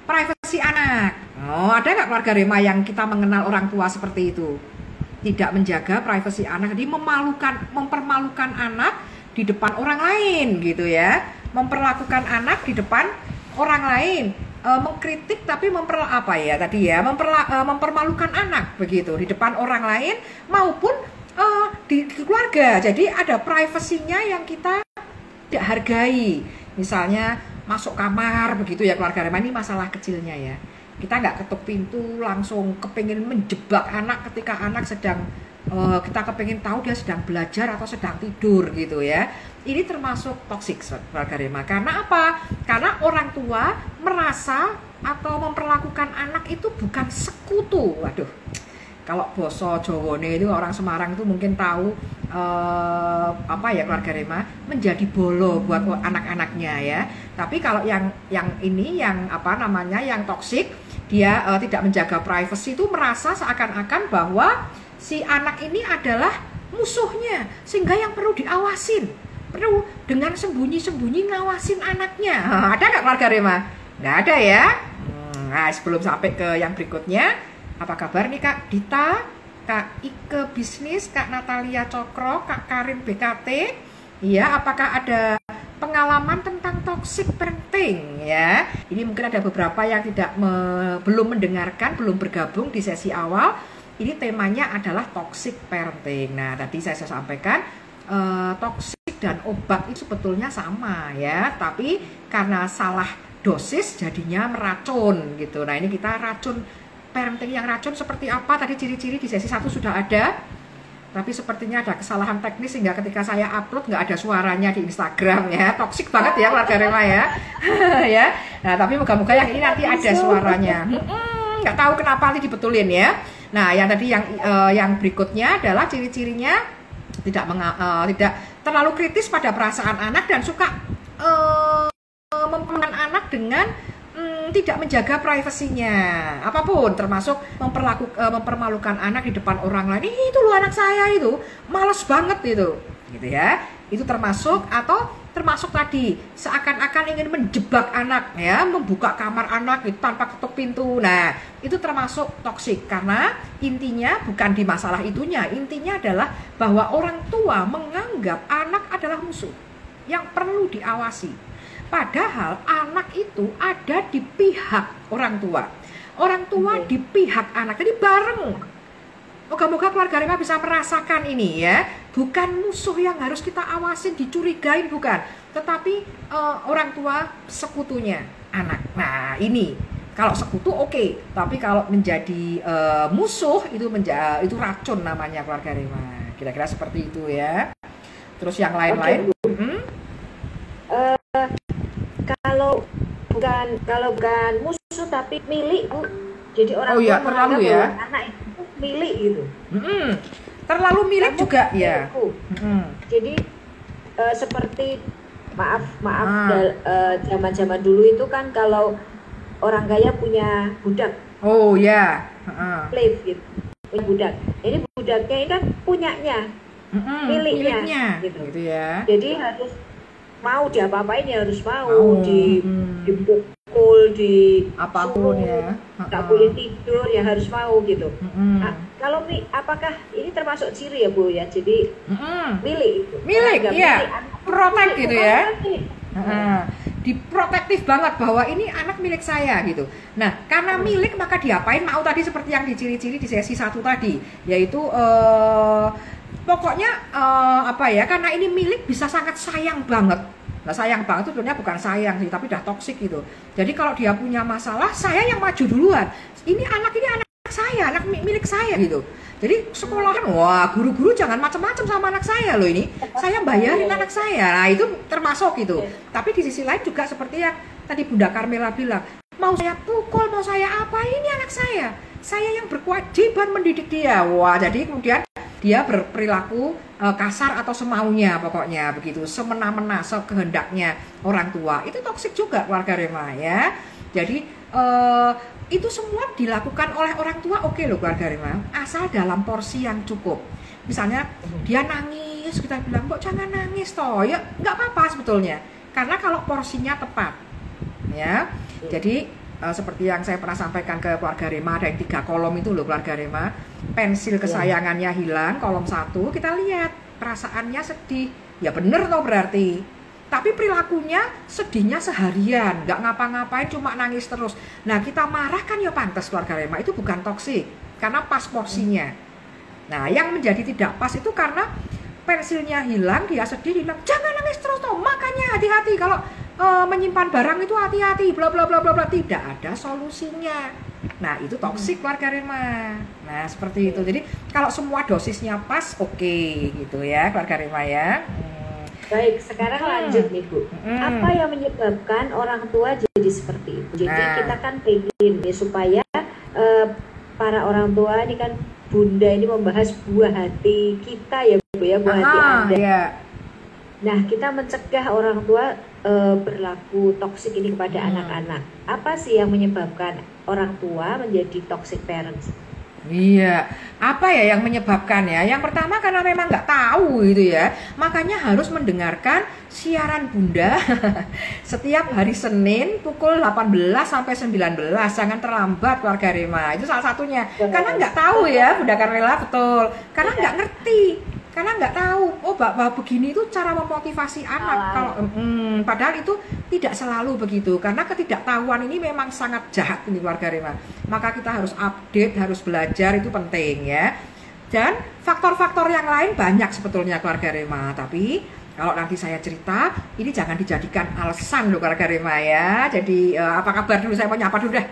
privasi anak. Oh, ada nggak keluarga Rema yang kita mengenal orang tua seperti itu? Tidak menjaga privasi anak, jadi mempermalukan anak di depan orang lain gitu ya. Memperlakukan anak di depan orang lain. Mengkritik tapi mempermalukan anak begitu di depan orang lain maupun di keluarga. Jadi ada privasinya yang kita tidak hargai. Misalnya masuk kamar begitu ya keluarga Rema, ini masalah kecilnya ya. Kita nggak ketuk pintu langsung kepingin menjebak anak ketika anak sedang kita kepingin tahu dia sedang belajar atau sedang tidur gitu ya. Ini termasuk toksik keluarga Rema. Karena apa? Karena orang tua merasa atau memperlakukan anak itu bukan sekutu. Waduh, kalau boso Jawone itu orang Semarang itu mungkin tahu apa ya keluarga Rema, menjadi bolo buat anak-anaknya ya. Tapi kalau yang ini yang apa namanya yang toksik, dia tidak menjaga privasi itu merasa seakan-akan bahwa si anak ini adalah musuhnya, sehingga yang perlu diawasin, perlu dengan sembunyi-sembunyi ngawasin anaknya. Ada nggak keluarga Rema? Nggak ada ya. Nah, sebelum sampai ke yang berikutnya, apa kabar nih Kak Dita, Kak Ike Bisnis, Kak Natalia Cokro, Kak Karin BKT? Iya, apakah ada pengalaman tentang toxic parenting ya? Ini mungkin ada beberapa yang belum mendengarkan, belum bergabung di sesi awal. Ini temanya adalah toxic parenting. Nah, tadi saya sampaikan toxic dan obat itu sebetulnya sama ya, tapi karena salah dosis jadinya meracun gitu. Nah, ini kita racun parenting yang racun seperti apa? Tadi ciri-ciri di sesi 1 sudah ada. Tapi sepertinya ada kesalahan teknis sehingga ketika saya upload nggak ada suaranya di Instagram ya. Toksik banget ya keluarga Rema ya. Ya. Nah, tapi moga-moga yang ini nanti ada suaranya. Nggak tahu kenapa nanti dibetulin ya. Nah, yang tadi yang berikutnya adalah ciri-cirinya tidak terlalu kritis pada perasaan anak dan suka memperlakukan anak dengan tidak menjaga privasinya, apapun, termasuk mempermalukan anak di depan orang lain. Itu loh anak saya itu, males banget itu, gitu ya. Itu termasuk tadi seakan-akan ingin menjebak anak ya, membuka kamar anak gitu, tanpa ketuk pintu. Nah, itu termasuk toksik karena intinya bukan di masalah itunya. Intinya adalah bahwa orang tua menganggap anak adalah musuh yang perlu diawasi. Padahal anak itu ada di pihak orang tua. Orang tua di pihak anak. Jadi bareng. Moga-moga keluarga Rema bisa merasakan ini ya. Bukan musuh yang harus kita awasin, dicurigain, bukan. Tetapi orang tua sekutunya anak. Nah, ini kalau sekutu oke. Tapi kalau menjadi musuh itu racun namanya keluarga Rema. Kira-kira seperti itu ya. Terus yang lain-lain. Kalau bukan musuh tapi milik, Bu. Jadi orang tua terlalu ya. Anak itu milik gitu. Terlalu milik kamu juga ya. Jadi seperti maaf zaman-zaman dulu itu kan kalau orang kaya punya budak. Oh ya. Slave gitu. Punya budak. Jadi budaknya ini kan punyanya. Miliknya gitu ya. Jadi harus mau diapa-apain ya harus mau, dipukul, apapun ya, tak boleh tidur ya harus mau gitu. Nah, kalau apakah ini termasuk ciri ya Bu ya? Jadi milik ya, protek gitu ya. Diprotektif banget bahwa ini anak milik saya gitu. Nah, karena milik maka diapain mau tadi seperti yang diciri-ciri di sesi 1 tadi, yaitu pokoknya karena ini milik bisa sangat sayang banget. Nah, sayang banget itu sebenarnya bukan sayang sih, tapi udah toksik gitu. Jadi kalau dia punya masalah, saya yang maju duluan. Ini anak saya, anak milik saya gitu. Jadi sekolahan, wah guru-guru jangan macam-macam sama anak saya loh ini. Saya bayarin anak saya. Nah, itu termasuk gitu. Tapi di sisi lain juga seperti yang tadi Bunda Carmela bilang, mau saya pukul, mau saya apa, ini anak saya. Saya yang berkewajiban mendidik dia. Wah, jadi kemudian dia berperilaku kasar atau semaunya pokoknya begitu, semena-mena, sekehendaknya orang tua. Itu toksik juga keluarga Rema ya. Jadi itu semua dilakukan oleh orang tua oke loh keluarga Rema, asal dalam porsi yang cukup. Misalnya dia nangis, kita bilang kok jangan nangis toh, ya nggak apa-apa sebetulnya. Karena kalau porsinya tepat ya. Jadi seperti yang saya pernah sampaikan ke keluarga Rema, ada yang 3 kolom itu loh keluarga Rema. Pensil kesayangannya hilang, kolom 1, kita lihat perasaannya sedih. Ya bener toh berarti. Tapi perilakunya sedihnya seharian, nggak ngapa-ngapain, cuma nangis terus. Nah kita marah kan ya pantas keluarga Rema, itu bukan toksik, karena pas porsinya. Nah yang menjadi tidak pas itu karena pensilnya hilang, dia sedih, bilang jangan nangis terus toh, makanya hati-hati kalau menyimpan barang itu hati-hati, bla bla bla bla bla, tidak ada solusinya. Nah itu toksik keluarga Rema. Nah seperti itu. Jadi kalau semua dosisnya pas, oke, gitu ya keluarga Rema ya. Baik, sekarang lanjut nih Bu. Apa yang menyebabkan orang tua jadi seperti itu? Jadi kita kan pengen ya supaya para orang tua ini kan, Bunda ini membahas buah hati kita ya Bu ya, buah hati Anda. Iya. Nah kita mencegah orang tua berlaku toksik ini kepada anak-anak. Apa sih yang menyebabkan orang tua menjadi toxic parents? Iya, apa ya yang menyebabkannya? Yang pertama karena memang nggak tahu gitu ya. Makanya harus mendengarkan siaran Bunda setiap hari Senin pukul 18 sampai 19. Jangan terlambat keluarga Rema. Itu salah satunya. Karena nggak tahu ya Bunda Carmela, betul. Karena nggak ngerti. Karena nggak tahu, oh bahwa begini itu cara memotivasi anak. Kalau padahal itu tidak selalu begitu. Karena ketidaktahuan ini memang sangat jahat ini keluarga Rema. Maka kita harus update, harus belajar, itu penting ya. Dan faktor-faktor yang lain banyak sebetulnya keluarga Rema. Tapi kalau nanti saya cerita, ini jangan dijadikan alasan loh keluarga Rema ya. Jadi apa kabar dulu, saya mau nyapa dulu dah.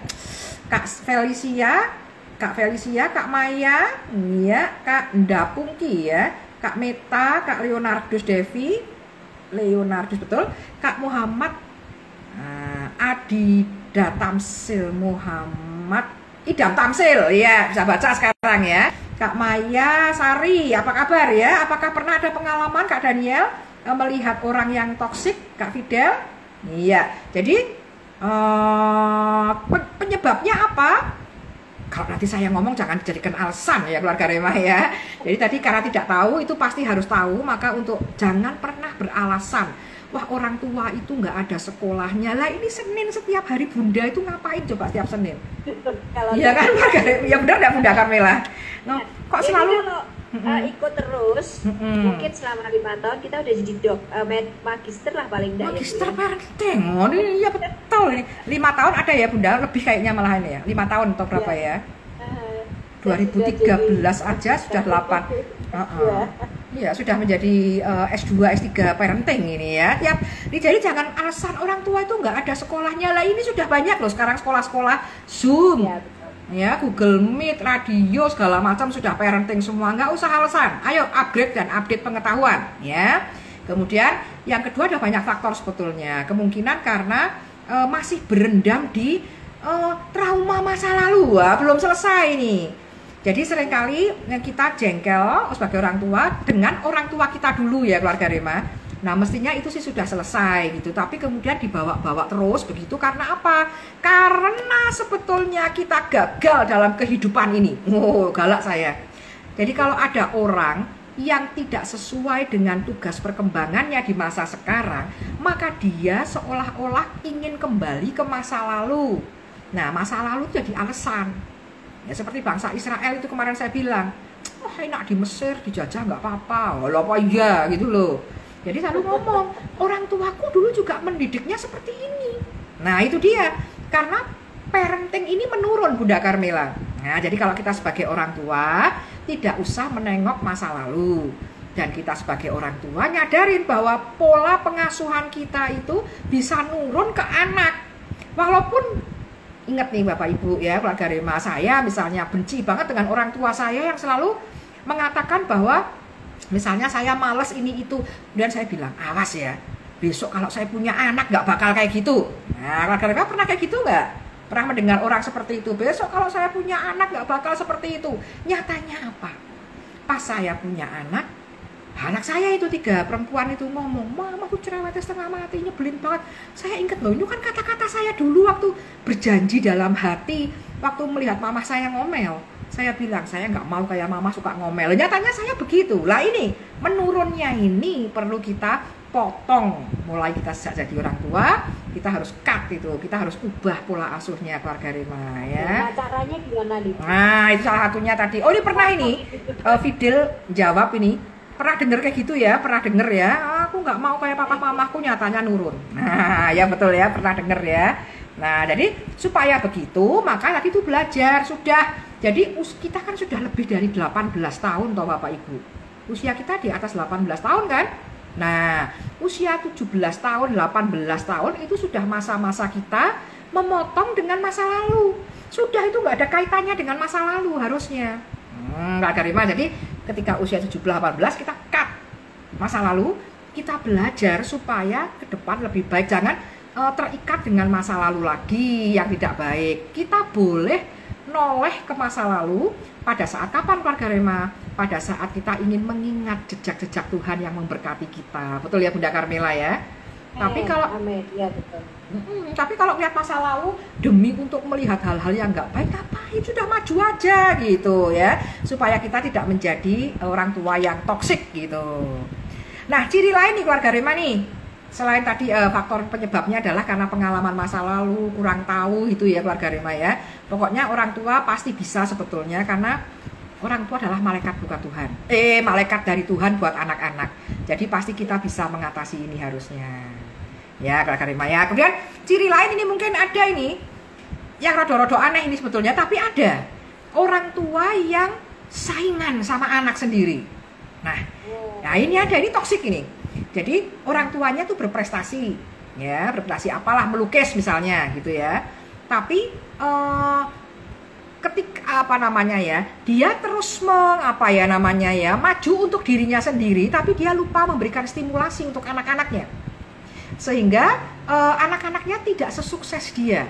Kak Felicia, Kak Maya, ya, Kak Ndapungki ya. Kak Meta, Kak Leonardus Devi, Leonardus betul, Kak Muhammad, Adida Tamsil Muhammad, Idam Tamsil, ya bisa baca sekarang ya. Kak Maya Sari, apa kabar ya? Apakah pernah ada pengalaman Kak Daniel melihat orang yang toksik, Kak Fidel? Iya, jadi penyebabnya apa? Kalau nanti saya ngomong jangan dijadikan alasan ya keluarga Rema ya. Jadi tadi karena tidak tahu, itu pasti harus tahu. Maka untuk jangan pernah beralasan, wah orang tua itu nggak ada sekolahnya. Lah ini Senin setiap hari Bunda itu ngapain coba setiap Senin? Iya kan keluarga Rema? Ya benar nggak Bunda Carmela? No, kok selalu ikut terus, mungkin selama 5 tahun kita udah jadi magister lah paling enggak. Magister parenting, oh ini ya betul ini. 5 tahun ada ya Bunda, lebih kayaknya malah ini ya. 5 tahun atau berapa ya? 2013 aja sudah 8. Iya sudah menjadi S2, S3 parenting ini ya. Jadi jangan alasan orang tua itu nggak ada sekolahnya lah. Ini sudah banyak loh sekarang sekolah-sekolah Zoom. Ya, Google Meet, radio, segala macam sudah parenting semua. Nggak usah alasan, ayo upgrade dan update pengetahuan ya. Kemudian yang kedua ada banyak faktor sebetulnya. Kemungkinan karena masih berendam di trauma masa lalu, belum selesai nih. Jadi seringkali kita jengkel sebagai orang tua dengan orang tua kita dulu ya keluarga Rema. Nah mestinya itu sih sudah selesai gitu, tapi kemudian dibawa-bawa terus begitu karena apa? Karena sebetulnya kita gagal dalam kehidupan ini. Oh galak saya. Jadi kalau ada orang yang tidak sesuai dengan tugas perkembangannya di masa sekarang, maka dia seolah-olah ingin kembali ke masa lalu. Nah masa lalu jadi alasan. Ya seperti bangsa Israel itu kemarin saya bilang, oh enak di Mesir dijajah nggak apa-apa, oh apa iya gitu loh. Jadi selalu ngomong, orang tuaku dulu juga mendidiknya seperti ini. Nah itu dia, karena parenting ini menurun Bunda Carmela. Nah jadi kalau kita sebagai orang tua, tidak usah menengok masa lalu. Dan kita sebagai orang tua nyadarin bahwa pola pengasuhan kita itu bisa nurun ke anak. Walaupun, ingat nih Bapak Ibu ya, keluarga Rema, saya misalnya benci banget dengan orang tua saya yang selalu mengatakan bahwa misalnya saya males ini itu, dan saya bilang awas ya, besok kalau saya punya anak nggak bakal kayak gitu. Nah keluarga pernah kayak gitu nggak? Pernah mendengar orang seperti itu? Besok kalau saya punya anak nggak bakal seperti itu. Nyatanya apa? Pas saya punya anak saya itu 3 perempuan itu ngomong, mama aku cerewetnya setengah mati, nyebelin banget. Saya ingat loh, itu kan kata-kata saya dulu waktu berjanji dalam hati, waktu melihat mama saya ngomel. Saya bilang, saya nggak mau kayak mama suka ngomel. Nyatanya saya begitu. Lah ini, menurunnya ini perlu kita potong. Mulai kita sejak jadi orang tua, kita harus cut itu, kita harus ubah pola asuhnya keluarga Rema ya. Nah, caranya gimana nih? Nah, itu salah satunya tadi. Oh, ini pernah ini Fidel jawab ini. Pernah denger kayak gitu ya? Pernah denger ya? Aku nggak mau kayak papa mamaku, nyatanya nurun. Nah, ya betul ya, pernah denger ya. Nah, jadi supaya begitu, maka tadi itu belajar sudah. Jadi kita kan sudah lebih dari 18 tahun toh Bapak Ibu. Usia kita di atas 18 tahun kan? Nah, usia 17 tahun, 18 tahun itu sudah masa-masa kita memotong dengan masa lalu. Sudah itu nggak ada kaitannya dengan masa lalu harusnya. Nggak Rima, jadi ketika usia 17-18 kita cut masa lalu, kita belajar supaya ke depan lebih baik. Jangan terikat dengan masa lalu lagi yang tidak baik. Kita boleh noleh ke masa lalu pada saat kapan keluarga Rema? Pada saat kita ingin mengingat jejak-jejak Tuhan yang memberkati kita. Betul ya Bunda Carmela ya? Tapi kalau ya, betul. Tapi kalau lihat masa lalu demi untuk melihat hal-hal yang nggak baik, ngapain, sudah maju aja gitu ya, supaya kita tidak menjadi orang tua yang toksik gitu. Nah, ciri lain nih keluarga Rema nih, selain tadi faktor penyebabnya adalah karena pengalaman masa lalu, kurang tahu gitu ya keluarga Rema ya. Pokoknya orang tua pasti bisa sebetulnya, karena orang tua adalah malaikat bukan Tuhan. Malaikat dari Tuhan buat anak-anak. Jadi pasti kita bisa mengatasi ini harusnya. Ya, keluarga Rema ya. Kemudian ciri lain ini mungkin ada ini yang rada-rada aneh ini sebetulnya, tapi ada orang tua yang saingan sama anak sendiri. Nah ini ada, ini toksik ini. Jadi orang tuanya tuh berprestasi, ya berprestasi apalah, melukis misalnya gitu ya. Tapi ketika dia terus maju untuk dirinya sendiri, tapi dia lupa memberikan stimulasi untuk anak-anaknya. Sehingga anak-anaknya tidak sesukses dia.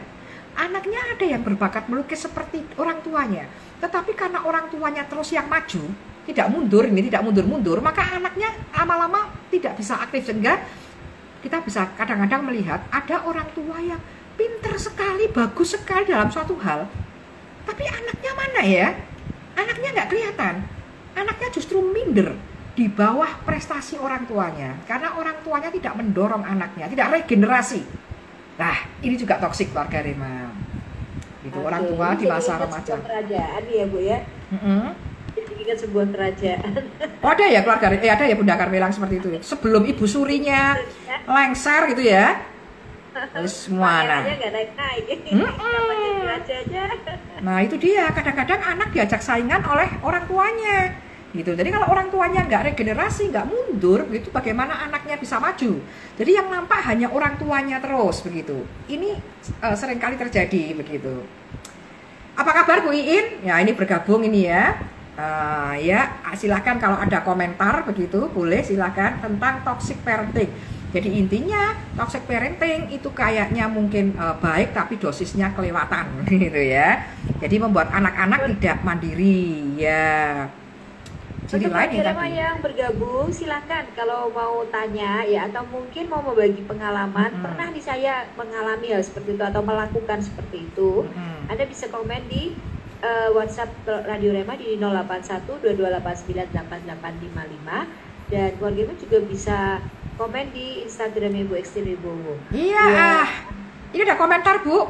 Anaknya ada yang berbakat melukis seperti orang tuanya, tetapi karena orang tuanya terus yang maju, tidak mundur-mundur, maka anaknya lama-lama tidak bisa aktif. Sehingga kita bisa kadang-kadang melihat ada orang tua yang pinter sekali, bagus sekali dalam suatu hal, tapi anaknya mana ya? Anaknya nggak kelihatan. Anaknya justru minder di bawah prestasi orang tuanya, karena orang tuanya tidak mendorong anaknya, tidak regenerasi. Nah, ini juga toksik keluarga Rema. Itu orang tua di masa remaja. Kerajaan ya Bu ya. Jadi ingat sebuah kerajaan. Oh, ada ya keluarga, ada ya Bunda Carmela seperti itu. Sebelum Ibu Surinya lengser gitu ya. Semua anak. Nah, itu dia. Kadang-kadang anak diajak saingan oleh orang tuanya. Gitu. Jadi kalau orang tuanya nggak regenerasi, nggak mundur, begitu bagaimana anaknya bisa maju? Jadi yang nampak hanya orang tuanya terus begitu. Ini seringkali terjadi begitu. Apa kabar Bu Iin? Ya ini bergabung ini ya. Ya silakan kalau ada komentar begitu boleh silakan tentang toxic parenting. Jadi intinya toxic parenting itu kayaknya mungkin baik tapi dosisnya kelewatan gitu ya. Jadi membuat anak-anak tidak mandiri ya. Jadi yang bergabung silakan kalau mau tanya ya, atau mungkin mau membagi pengalaman, pernah nih saya mengalami hal seperti itu atau melakukan seperti itu. Anda bisa komen di WhatsApp Radio Rema di 08122898855, dan keluarga itu juga bisa komen di Instagram Ibu Ekstri Wibowo. Iya, ya. Ini ada komentar Bu.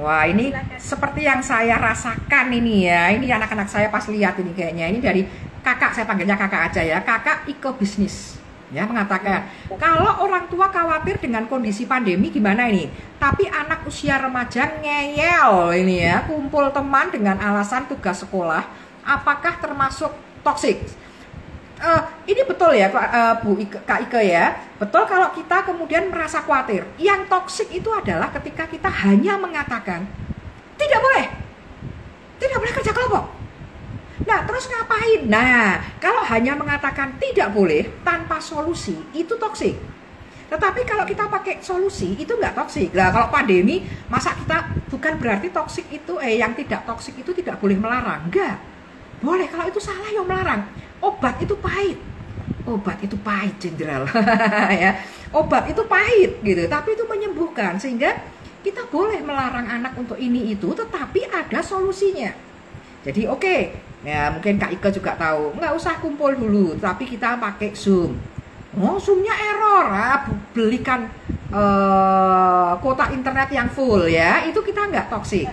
Wah ini silakan. Seperti yang saya rasakan ini ya. Ini anak-anak saya pas lihat ini kayaknya. Ini dari kakak, saya panggilnya kakak aja ya. Kakak Iko Bisnis ya, mengatakan kalau orang tua khawatir dengan kondisi pandemi gimana ini, tapi anak usia remaja ngeyel ini ya, kumpul teman dengan alasan tugas sekolah, apakah termasuk toksik? Ini betul ya Bu Kak Ike ya, betul kalau kita kemudian merasa khawatir. Yang toksik itu adalah ketika kita hanya mengatakan tidak boleh kerja kelompok. Nah terus ngapain? Nah kalau hanya mengatakan tidak boleh tanpa solusi itu toksik. Tetapi kalau kita pakai solusi itu nggak toksik. Nah kalau pandemi masa kita, bukan berarti toksik itu yang tidak toksik itu tidak boleh melarang. Enggak boleh, kalau itu salah yang melarang. Obat itu pahit jenderal ya, obat itu pahit gitu, tapi itu menyembuhkan. Sehingga kita boleh melarang anak untuk ini itu, tetapi ada solusinya. Jadi oke, ya mungkin Kak Ika juga tahu, nggak usah kumpul dulu, tapi kita pakai Zoom. Oh, Zoom-nya error, belikan kuota internet yang full ya, itu kita nggak toksik.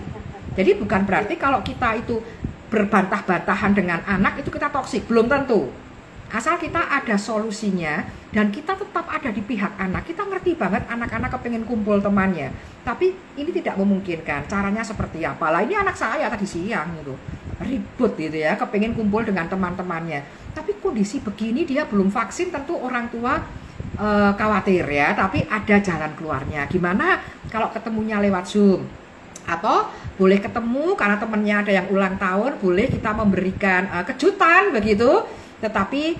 Jadi bukan berarti kalau kita itu berbantah-bantahan dengan anak itu kita toksik, belum tentu. Asal kita ada solusinya dan kita tetap ada di pihak anak. Kita ngerti banget anak-anak kepengen kumpul temannya, tapi ini tidak memungkinkan. Caranya seperti apa? Lah ini anak saya tadi siang gitu, ribut gitu ya, kepengen kumpul dengan teman-temannya. Tapi kondisi begini dia belum vaksin, tentu orang tua khawatir ya. Tapi ada jalan keluarnya. Gimana kalau ketemunya lewat Zoom? Atau boleh ketemu karena temennya ada yang ulang tahun, boleh kita memberikan kejutan begitu, tetapi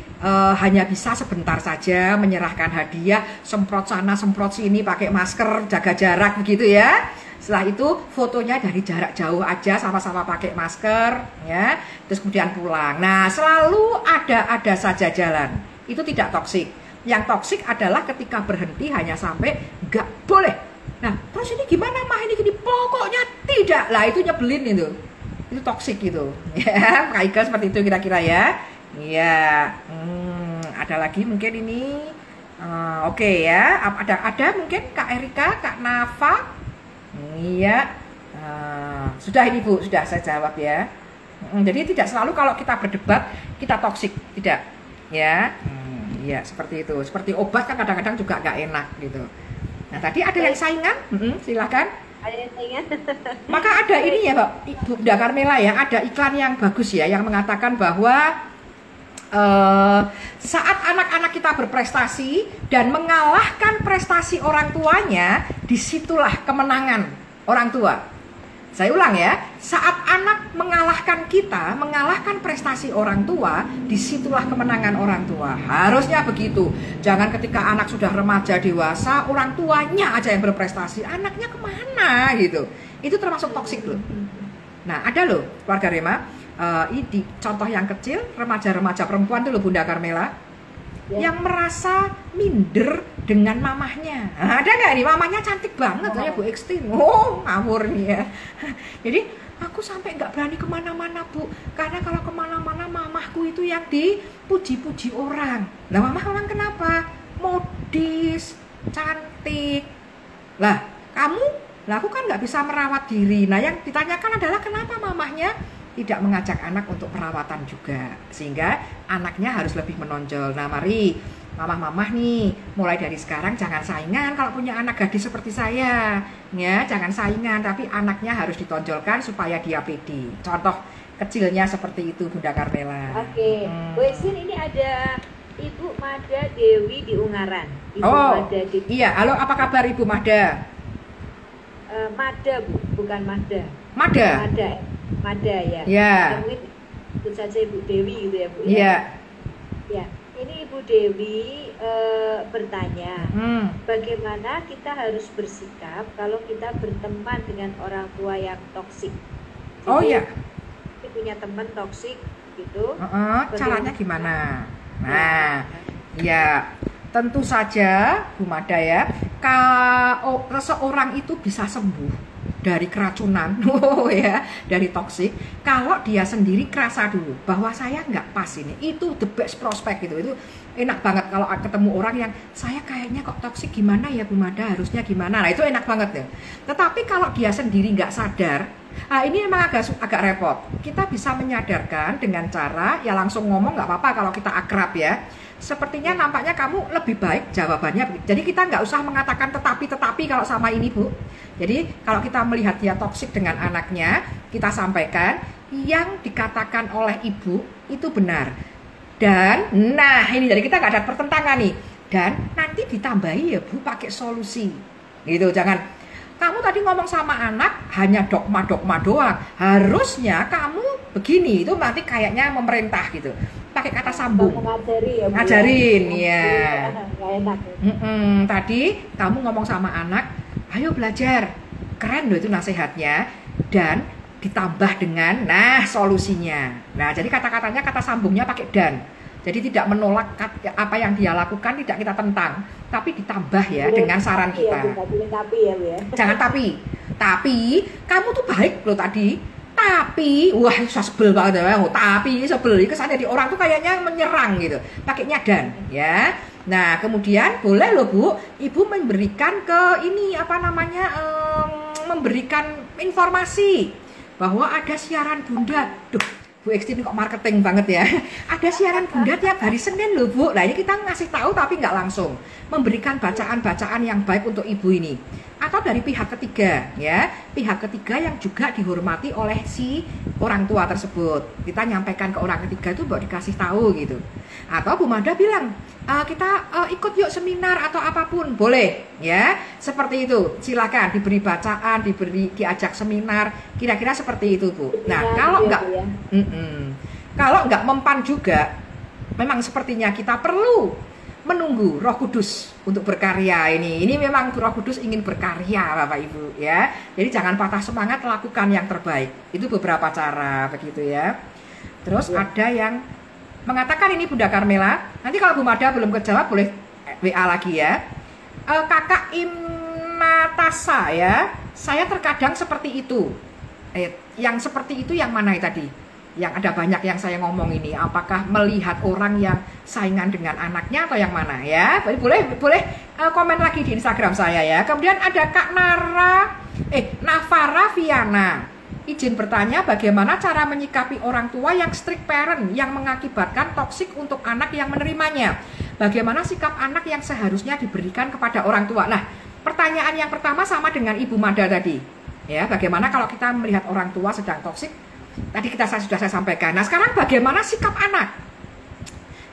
hanya bisa sebentar saja, menyerahkan hadiah, semprot sana semprot sini, pakai masker, jaga jarak begitu ya. Setelah itu fotonya dari jarak jauh aja, sama-sama pakai masker ya, terus kemudian pulang. Nah, selalu ada saja jalan, itu tidak toksik. Yang toksik adalah ketika berhenti hanya sampai nggak boleh. Nah, terus ini gimana mah ini gini? Pokoknya tidak lah, itu nyebelin itu toksik gitu ya. Kak Ika seperti itu kira-kira ya. Iya, ada lagi mungkin ini. Oke ya, ada mungkin Kak Erika, Kak Nafa. Iya, sudah ini Bu, sudah saya jawab ya. Jadi tidak selalu kalau kita berdebat kita toksik, tidak ya. Iya seperti itu. Seperti obat kan kadang-kadang juga nggak enak gitu. Nah tadi ada yang saingan, silahkan. Ada yang saingan. Maka ada ini ya Ibu Bunda Carmela ya, ada iklan yang bagus ya, yang mengatakan bahwa saat anak-anak kita berprestasi dan mengalahkan prestasi orang tuanya, disitulah kemenangan orang tua. Saya ulang ya, saat anak mengalahkan kita, mengalahkan prestasi orang tua, disitulah kemenangan orang tua. Harusnya begitu. Jangan ketika anak sudah remaja dewasa, orang tuanya aja yang berprestasi, anaknya kemana gitu. Itu termasuk toksik loh. Nah ada loh keluarga Rema, ini contoh yang kecil, remaja-remaja perempuan tuh loh Bunda Carmela, yang merasa minder dengan mamahnya. Nah, ada nggak nih, mamahnya cantik banget, kayak Bu Ekstin. Oh ngawur nih ya. Jadi aku sampai nggak berani kemana-mana Bu, karena kalau kemana-mana mamahku itu yang dipuji-puji orang. Nah mamah orang kenapa? Modis, cantik. Lah kamu, lah aku kan nggak bisa merawat diri. Nah yang ditanyakan adalah kenapa mamahnya tidak mengajak anak untuk perawatan juga, sehingga anaknya harus lebih menonjol. Nah mari mamah-mamah nih, mulai dari sekarang jangan saingan kalau punya anak gadis seperti saya ya, jangan saingan, tapi anaknya harus ditonjolkan supaya dia pede. Contoh kecilnya seperti itu Bunda Carmela. Oke, Bu Esin, ini ada Ibu Mada Dewi di Ungaran. Ibu Mada Dewi. Iya, halo, apa kabar Ibu Mada? Mada Bu, bukan Mada. Mada ya. Ya. Mungkin itu saja Ibu Dewi gitu ya Bu. Iya. Ya. Ini Ibu Dewi bertanya, bagaimana kita harus bersikap kalau kita berteman dengan orang tua yang toksik? Oh iya. Kita punya teman toksik gitu. Caranya gimana? Nah, ya tentu saja Bu Mada ya, kalau seseorang itu bisa sembuh dari keracunan, ya, dari toksik, kalau dia sendiri kerasa dulu bahwa saya nggak pas ini, itu the best prospect gitu. Itu enak banget kalau ketemu orang yang saya kayaknya kok toksik, gimana ya Bu Mada, harusnya gimana. Nah itu enak banget ya. Tetapi kalau dia sendiri nggak sadar, nah ini emang agak repot. Kita bisa menyadarkan dengan cara ya langsung ngomong, nggak apa-apa kalau kita akrab ya. Sepertinya nampaknya kamu lebih baik jawabannya. Jadi kita nggak usah mengatakan tetapi kalau sama ini Bu. Jadi kalau kita melihat dia toksik dengan anaknya, kita sampaikan yang dikatakan oleh ibu itu benar. Dan nah ini dari kita nggak ada pertentangan nih. Dan nanti ditambahi ya Bu pakai solusi. Gitu, jangan kamu tadi ngomong sama anak hanya dogma doang. Harusnya kamu begini, itu nanti kayaknya memerintah gitu. Pakai kata sambung. Ngajari ya Bu. Ngajarin ya. Enak. Tadi kamu ngomong sama anak, ayo belajar. Keren loh itu nasihatnya. Dan ditambah dengan nah solusinya. Nah jadi kata-katanya, kata sambungnya pakai dan. Jadi tidak menolak apa yang dia lakukan, tidak kita tentang, tapi ditambah ya dengan saran kita. Tapi ya Bu ya. Jangan tapi kamu tuh baik loh tadi. Tapi wah susah sebel banget ya. Tapi sebel, kesannya di orang tuh kayaknya menyerang gitu. Pakainya dan ya. Nah, kemudian boleh loh Bu, Ibu memberikan ke ini apa namanya, memberikan informasi bahwa ada siaran Bunda. Duh, Bu Eksti ini kok marketing banget ya. Ada siaran Bunda tiap hari Senin loh Bu. Nah, ini kita ngasih tahu tapi nggak langsung. Memberikan bacaan-bacaan yang baik untuk Ibu ini. Atau dari pihak ketiga ya, pihak ketiga yang juga dihormati oleh si orang tua tersebut. Kita nyampaikan ke orang ketiga itu baru dikasih tahu gitu. Atau Bu Mada bilang, kita ikut yuk seminar atau apapun, boleh ya, seperti itu. Silakan diberi bacaan, diajak seminar, kira-kira seperti itu Bu. Nah, kalau enggak kalau enggak mempan juga, memang sepertinya kita perlu menunggu Roh Kudus untuk berkarya ini. Ini memang Roh Kudus ingin berkarya Bapak Ibu ya. Jadi jangan patah semangat, lakukan yang terbaik. Itu beberapa cara begitu ya. Terus ada yang mengatakan ini Bunda Carmela. Nanti kalau Bu Mada belum kejawab boleh WA lagi ya. Kakak Imnatasa ya. Saya terkadang seperti itu. Yang seperti itu yang mana tadi? Yang ada banyak yang saya ngomong ini, apakah melihat orang yang saingan dengan anaknya atau yang mana ya? Boleh komen lagi di Instagram saya ya. Kemudian ada Kak Navara Viana. Izin bertanya, bagaimana cara menyikapi orang tua yang strict parent yang mengakibatkan toksik untuk anak yang menerimanya? Bagaimana sikap anak yang seharusnya diberikan kepada orang tua? Nah, pertanyaan yang pertama sama dengan Ibu Mada tadi. Ya, bagaimana kalau kita melihat orang tua sedang toksik? Tadi sudah saya sampaikan. Nah, sekarang bagaimana sikap anak?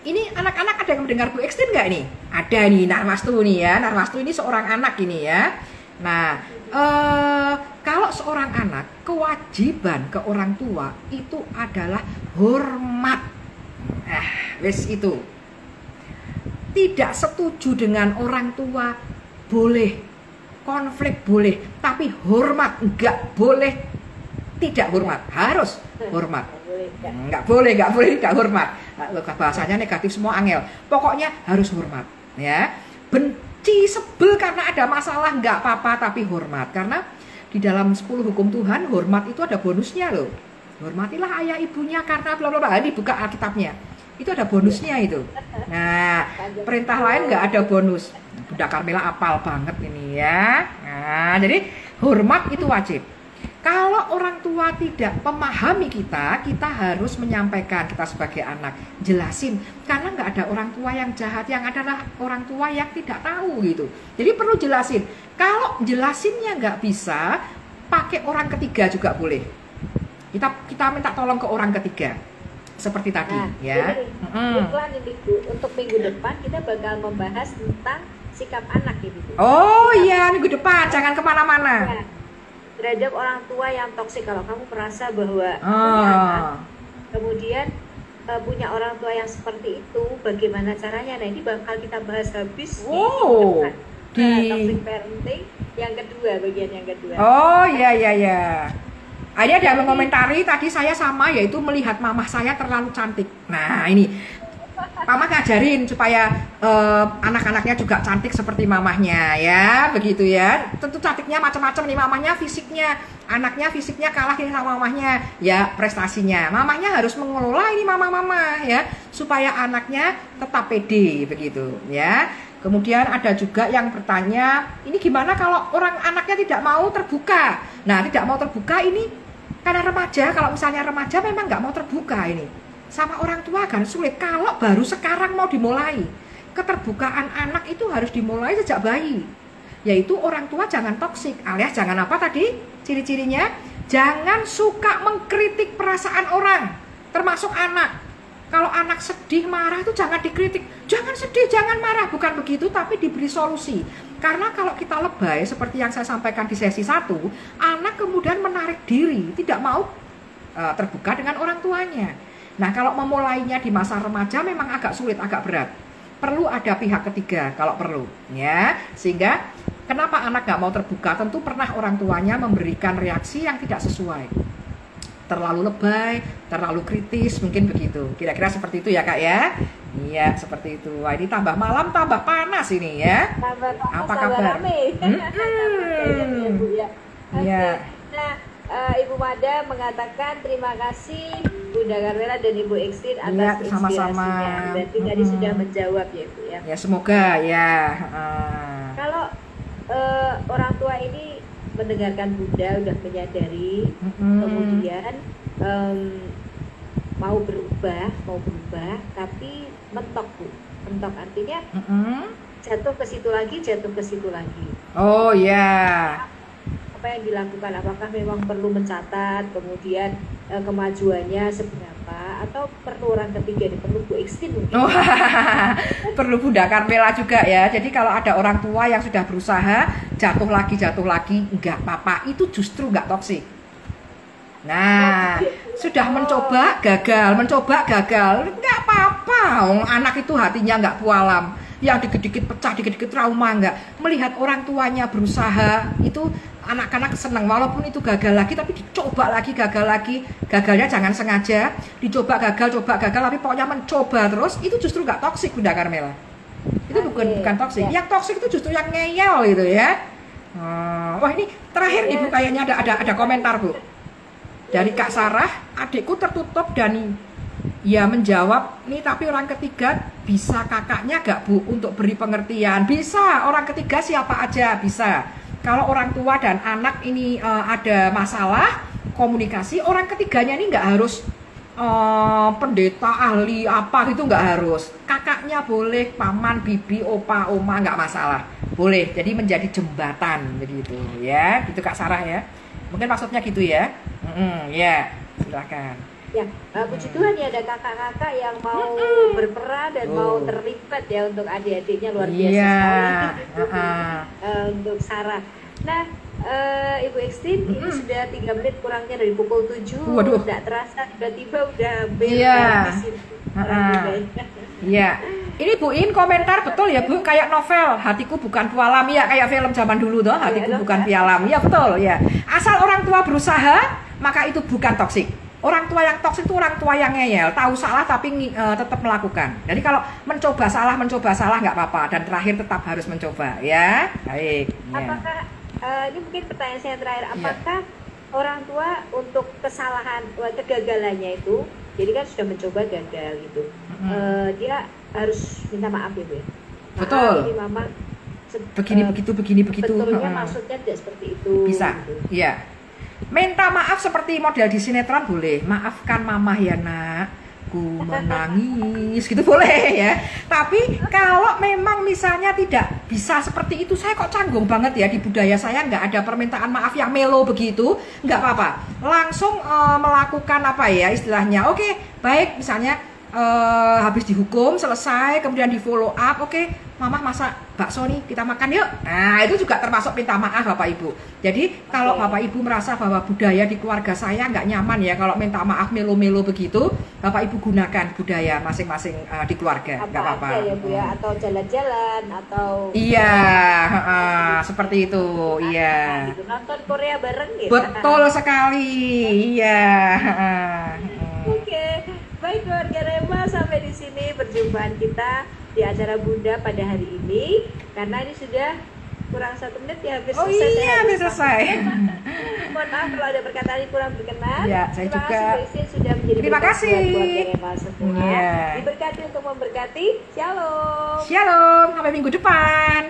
Ini anak-anak ada yang mendengar Bu Eksti nggak nih? Ada nih, Narwastu nih ya. Narwastu ini seorang anak ini ya. Nah, kalau seorang anak, kewajiban ke orang tua itu adalah hormat. Wes itu. Tidak setuju dengan orang tua boleh, konflik boleh, tapi hormat enggak boleh. Tidak hormat, harus hormat. Nggak boleh tidak hormat. Bahasanya negatif semua angel. Pokoknya harus hormat, ya. Benci, sebel karena ada masalah nggak apa-apa, tapi hormat. Karena di dalam 10 hukum Tuhan, hormat itu ada bonusnya loh. Hormatilah ayah ibunya karena bla bla bla. Ini buka Alkitabnya. Itu ada bonusnya itu. Nah, perintah lain nggak ada bonus. Bunda Carmela apal banget ini ya. Nah, jadi hormat itu wajib. Kalau orang tua tidak memahami kita harus menyampaikan, kita sebagai anak, jelasin. Karena nggak ada orang tua yang jahat, yang adalah orang tua yang tidak tahu gitu. Jadi perlu jelasin. Kalau jelasinnya nggak bisa, pakai orang ketiga juga boleh. Kita minta tolong ke orang ketiga. Seperti tadi ya. Untuk minggu depan kita bakal membahas tentang sikap anak gitu. Oh iya, minggu depan, jangan kemana-mana. Ya. Terhadap orang tua yang toksik, kalau kamu merasa bahwa punya anak, kemudian punya orang tua yang seperti itu, bagaimana caranya? Nah, ini bakal kita bahas habis di toxic parenting yang kedua, bagian yang kedua. Oh iya. Ada yang mengomentari tadi saya sama, yaitu melihat mamah saya terlalu cantik. Nah ini Mama ngajarin supaya anak-anaknya juga cantik seperti mamahnya ya, begitu ya. Tentu cantiknya macam-macam nih, mamahnya fisiknya, anaknya fisiknya kalah ini sama mamahnya, ya prestasinya. Mamahnya harus mengelola ini mama-mama ya, supaya anaknya tetap pede begitu ya. Kemudian ada juga yang bertanya, ini gimana kalau orang anaknya tidak mau terbuka? Nah, tidak mau terbuka ini karena remaja. Kalau misalnya remaja memang nggak mau terbuka ini. Sama orang tua kan sulit. Kalau baru sekarang mau dimulai, keterbukaan anak itu harus dimulai sejak bayi. Yaitu orang tua jangan toksik, alias jangan apa tadi ciri-cirinya, jangan suka mengkritik perasaan orang, termasuk anak. Kalau anak sedih, marah itu jangan dikritik. Jangan sedih, jangan marah, bukan begitu, tapi diberi solusi. Karena kalau kita lebay seperti yang saya sampaikan di sesi 1, anak kemudian menarik diri, tidak mau terbuka dengan orang tuanya. Nah, kalau memulainya di masa remaja memang agak sulit, agak berat. Perlu ada pihak ketiga kalau perlu, ya. Sehingga kenapa anak nggak mau terbuka? Tentu pernah orang tuanya memberikan reaksi yang tidak sesuai. Terlalu lebay, terlalu kritis, mungkin begitu. Kira-kira seperti itu ya Kak ya? Iya, seperti itu. Wah, ini tambah malam, tambah panas ini ya. Tambah panas, apa kabar? Rame. Iya. Nah, Ibu Mada mengatakan terima kasih Bunda Carmela dan Ibu Extin atas inspirasinya. Berarti tadi sudah menjawab ya Ibu ya. Ya semoga ya. Kalau orang tua ini mendengarkan Bunda udah menyadari, kemudian mau berubah, tapi mentok Bu. Mentok artinya jatuh ke situ lagi. Oh ya. Apa yang dilakukan, apakah memang perlu mencatat kemudian kemajuannya seberapa, atau perlu orang ketiga, perlu Bu Extin mungkin? Oh, perlu Bunda Carmela juga ya. Jadi kalau ada orang tua yang sudah berusaha jatuh lagi nggak apa-apa, itu justru nggak toksik. Nah, sudah mencoba gagal nggak apa-apa. Anak itu hatinya nggak pualam, yang dikit-dikit pecah, dikit-dikit trauma nggak. Melihat orang tuanya berusaha itu anak-anak senang, walaupun itu gagal lagi, tapi dicoba lagi, gagal lagi. Gagalnya jangan sengaja, dicoba gagal, tapi pokoknya mencoba terus. Itu justru nggak toksik Bunda Carmela. Itu bukan toksik. Yang toksik itu justru yang ngeyel gitu ya. Wah ini terakhir Ibu kayaknya ada komentar Bu dari Kak Sarah, adikku tertutup dan ya menjawab nih, tapi orang ketiga bisa kakaknya gak Bu untuk beri pengertian? Bisa, orang ketiga siapa aja bisa. Kalau orang tua dan anak ini ada masalah komunikasi, orang ketiganya ini nggak harus pendeta, ahli apa gitu, nggak harus. Kakaknya boleh, paman, bibi, opa, oma, nggak masalah, boleh. Jadi menjadi jembatan begitu ya, gitu Kak Sarah ya. Mungkin maksudnya gitu ya. Ya, silakan. Ya, puji Tuhan ya ada kakak-kakak yang mau berperan dan mau terlibat ya untuk adik-adiknya, luar biasa sekali untuk Sarah. Nah, Ibu Extin ini sudah 3 menit kurangnya dari pukul 7. Waduh. Tidak terasa tiba-tiba udah hampir Iya. Ini Bu In komentar betul ya Bu, kayak novel Hatiku Bukan Pualam ya, kayak film zaman dulu tuh, Hatiku Bukan Pialam. Ya betul ya. Asal orang tua berusaha, maka itu bukan toksik. Orang tua yang toksik itu orang tua yang ngeyel, tahu salah tapi tetap melakukan. Jadi kalau mencoba salah nggak apa-apa, dan terakhir tetap harus mencoba ya. Baik. Apakah ini mungkin pertanyaan saya terakhir, apakah orang tua untuk kesalahan, kegagalannya itu, jadi kan sudah mencoba gagal gitu, dia harus minta maaf ya Bu? Betul. Ini mama begini begitu. Betulnya maksudnya tidak seperti itu. Bisa. Gitu. Iya. Minta maaf seperti model di sinetron boleh. Maafkan mama ya nak, ku menangis gitu boleh ya. Tapi kalau memang misalnya tidak bisa seperti itu, saya kok canggung banget ya, di budaya saya nggak ada permintaan maaf yang melo begitu, nggak apa-apa. Langsung melakukan apa ya istilahnya. Oke, baik, misalnya habis dihukum selesai, kemudian di follow up, oke, mama masak bakso nih, kita makan yuk. Nah itu juga termasuk minta maaf Bapak Ibu. Jadi kalau Bapak Ibu merasa bahwa budaya di keluarga saya nggak nyaman ya kalau minta maaf melo-melo begitu, Bapak Ibu gunakan budaya masing-masing di keluarga, nggak apa-apa ya Bu ya, atau jalan-jalan atau seperti itu. Iya, gitu. Nonton Korea bareng ya. Betul sekali. Iya. Oke. Baik keluarga Rema, sampai di sini perjumpaan kita di acara Bunda pada hari ini. Karena ini sudah kurang 1 menit ya, hampir selesai. Oh iya, hampir selesai. Mohon maaf kalau ada perkataan yang kurang berkenan. Ya, saya Terima juga. kasih sudah menjadi Terima kasih buat keluarga Rema semua. Ya. Diberkati untuk memberkati. Shalom. Shalom, sampai minggu depan.